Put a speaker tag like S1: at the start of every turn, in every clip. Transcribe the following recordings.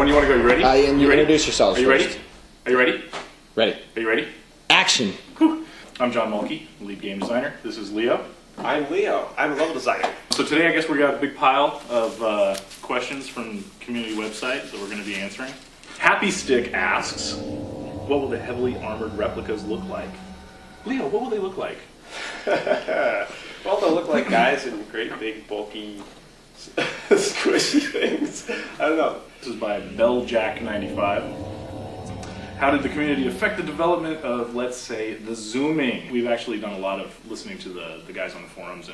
S1: one you want to go? You ready?
S2: You introduce yourselves.
S1: Are you
S2: first.
S1: ready? Are you ready?
S2: Ready.
S1: Are you ready?
S2: Action.
S1: Whew. I'm John Mulkey, lead game designer. This is Leo.
S3: I'm Leo. I'm a level designer.
S1: So today I guess we got a big pile of questions from community website that we're going to be answering. Happy Stick asks, what will the heavily armored replicas look like? Leo, what will they look like?
S3: Well, they'll look like guys in great big bulky squishy things. I don't know.
S1: This is by BellJack95. How did the community affect the development of, let's say, the zooming? We've actually done a lot of listening to the guys on the forums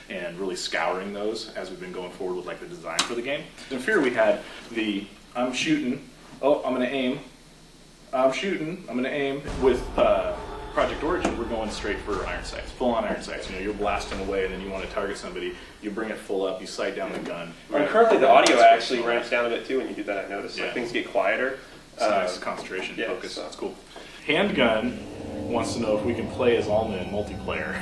S1: and really scouring those as we've been going forward with like the design for the game. In Fear we had the I'm shooting, oh I'm gonna aim, I'm shooting, I'm gonna aim. With Project Origin, we're going straight for iron sights, full on iron sights. You know, you're blasting away and then you want to target somebody, you bring it full up, you sight down the gun.
S3: And currently the audio actually ramps down a bit too when you do that, I noticed.
S1: Yeah.
S3: Like things get quieter.
S1: It's nice concentration,
S3: yeah,
S1: focus,
S3: so.
S1: that's cool. Handgun wants to know if we can play as Alma in multiplayer.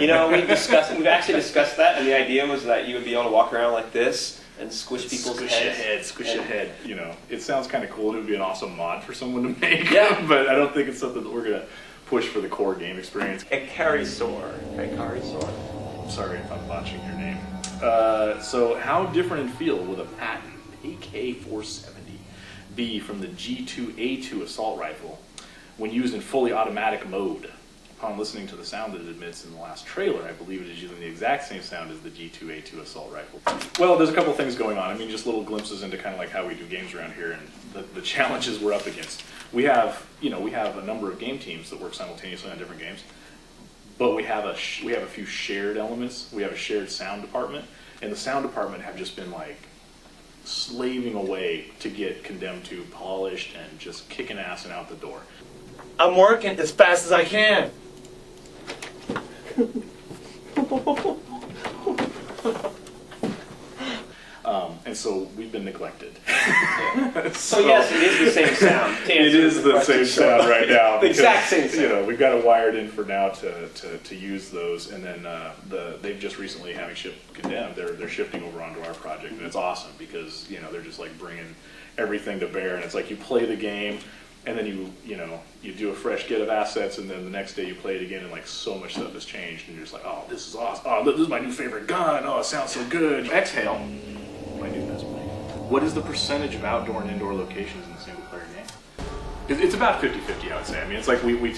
S3: You know, we've actually discussed that, and the idea was that you would be able to walk around like this and squish people's heads.
S1: Squish your head. You know, it sounds kind of cool. It would be an awesome mod for someone to make.
S3: Yeah.
S1: But I don't think it's something that we're going to push for the core game experience.
S3: Ekarisaur.
S1: I'm sorry if I'm botching your name. So how different in feel will a patent AK-470 be from the G2A2 assault rifle when used in fully automatic mode? Upon listening to the sound that it emits in the last trailer, I believe it is using the exact same sound as the G2A2 assault rifle. Well, there's a couple things going on. I mean, just little glimpses into kind of like how we do games around here and the challenges we're up against. We have a number of game teams that work simultaneously on different games, but we have a few shared elements. We have a shared sound department, and the sound department have just been like slaving away to get Condemned 2 polished and just kicking ass and out the door.
S4: I'm working as fast as I can.
S1: And so we've been neglected.
S3: So yes, it is the same sound.
S1: It is the same sound right now.
S3: The exact same sound.
S1: You know, we've got it wired in for now to use those, and then they've just recently, having shipped Condemned, they're shifting over onto our project, and it's awesome because you know they're just like bringing everything to bear, and it's like you play the game, and then you do a fresh get of assets, and then the next day you play it again, and like so much stuff has changed, and you're just like, oh, this is awesome. Oh, this is my new favorite gun. Oh, it sounds so good. Exhale. My new best play. What is the percentage of outdoor and indoor locations in the single player game? It's about 50-50, I would say. I mean, it's like we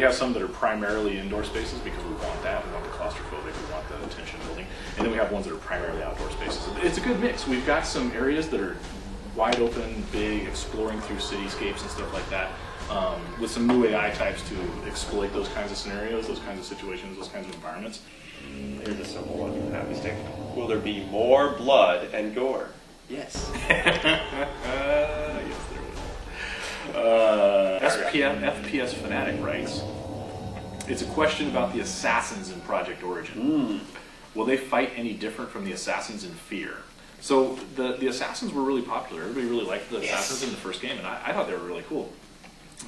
S1: have some that are primarily indoor spaces because we want that. We want the claustrophobic, we want the attention building. And then we have ones that are primarily outdoor spaces. It's a good mix. We've got some areas that are wide open, big, exploring through cityscapes and stuff like that, with some new AI types to exploit those kinds of scenarios, those kinds of situations, those kinds of environments.
S3: Here's a simple one from Happy Stick. Will there be more blood and gore? Yes.
S1: Yes, there will. FPS Fanatic writes, it's a question about the assassins in Project Origin. Will they fight any different from the assassins in Fear? So the assassins were really popular. Everybody really liked the assassins in the first game, and I thought they were really cool.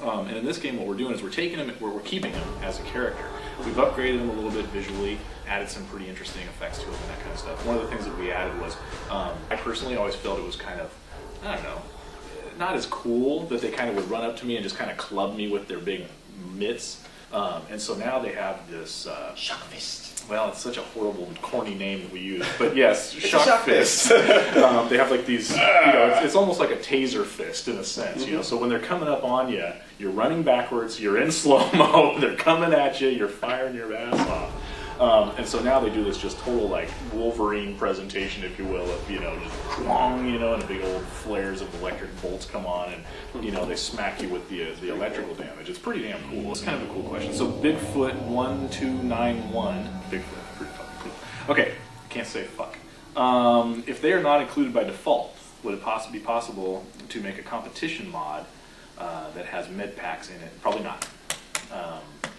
S1: And in this game, what we're doing is we're taking them, we're keeping them as a character. We've upgraded them a little bit visually, added some pretty interesting effects to them and that kind of stuff. One of the things that we added was, I personally always felt it was kind of, I don't know, not as cool that they kind of would run up to me and just kind of club me with their big mitts. And so now they have this
S3: Shock Fist.
S1: Well, it's such a horrible, corny name that we use, but yes, shock fist. They have like these, it's almost like a taser fist in a sense, you know. So when they're coming up on you, you're running backwards, you're in slow-mo, they're coming at you, you're firing your ass off. And so now they do this just total like Wolverine presentation, if you will, of just clong, and big old flares of electric bolts come on, and they smack you with the electrical damage. It's pretty damn cool. It's kind of a cool question. So Bigfoot 1291, Bigfoot, pretty fucking cool. Okay, can't say fuck. If they are not included by default, would it possibly be possible to make a competition mod that has med packs in it? Probably not.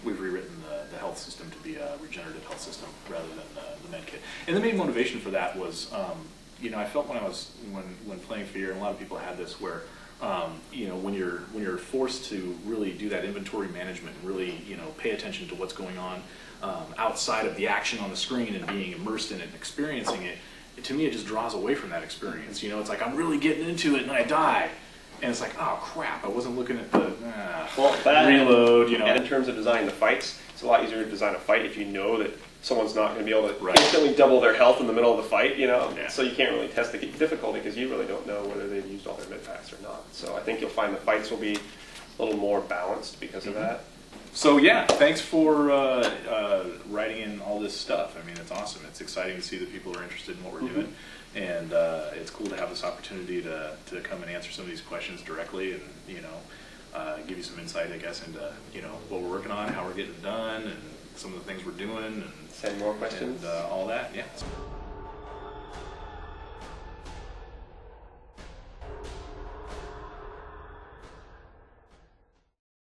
S1: We've rewritten the health system to be a regenerative health system rather than the med kit. And the main motivation for that was, I felt when playing Fear, and a lot of people had this, where when you're forced to really do that inventory management and really pay attention to what's going on outside of the action on the screen and being immersed in it and experiencing it, to me it just draws away from that experience. It's like I'm really getting into it and I die. and it's like, oh crap, I wasn't looking at the
S3: Well, that
S1: reload, you know.
S3: And in terms of designing the fights, it's a lot easier to design a fight if you know that someone's not going to be able to
S1: Right.
S3: instantly double their health in the middle of the fight, you know.
S1: Yeah.
S3: So you can't really test the difficulty because you really don't know whether they've used all their mid packs or not. So I think you'll find the fights will be a little more balanced because of that.
S1: So yeah, thanks for writing in all this stuff. I mean, it's awesome. It's exciting to see that people are interested in what we're doing, and it's cool to have this opportunity to come and answer some of these questions directly, and you know, give you some insight, I guess, into you know what we're working on, how we're getting it done, and some of the things we're doing, and
S3: Send more questions.
S1: and all that. Yeah.